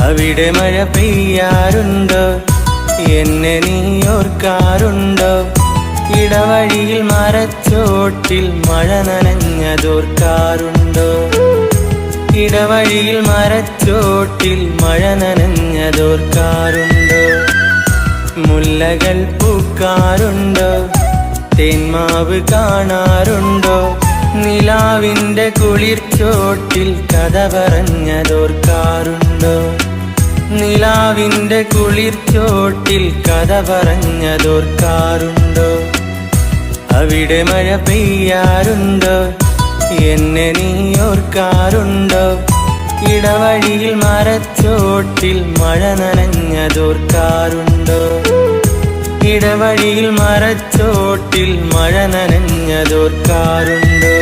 അവിടെ മഴ പെയ്യാറുണ്ടോ? എന്നെ നീ ഓർക്കാറുണ്ടോ? ഇടവഴിയിൽ മരച്ചോട്ടിൽ മഴ നനഞ്ഞതോർക്കാറുണ്ടോ? ഇടവഴിയിൽ മരച്ചോട്ടിൽ മഴ നനഞ്ഞതോർക്കാറുണ്ടോ? മുല്ലകൾ പൂക്കാറുണ്ടോ? തേന്മാവ് കാണാറുണ്ടോ? നിലാവിൻ്റെ കുളിർച്ചോട്ടിൽ കഥ പറഞ്ഞതോർക്കാറുണ്ടോ? നിലാവിൻ്റെ കുളിർച്ചോട്ടിൽ കഥ പറഞ്ഞതോർക്കാറുണ്ടോ? അവിടെ മഴ പെയ്യാറുണ്ടോ? എന്നെ നീ ഓർക്കാറുണ്ടോ? ഇടവഴിയിൽ മരച്ചോട്ടിൽ മഴ നനഞ്ഞതോർക്കാറുണ്ടോ? ഇടവഴിയിൽ മരച്ചോട്ടിൽ മഴ നനഞ്ഞതോർക്കാറുണ്ടോ?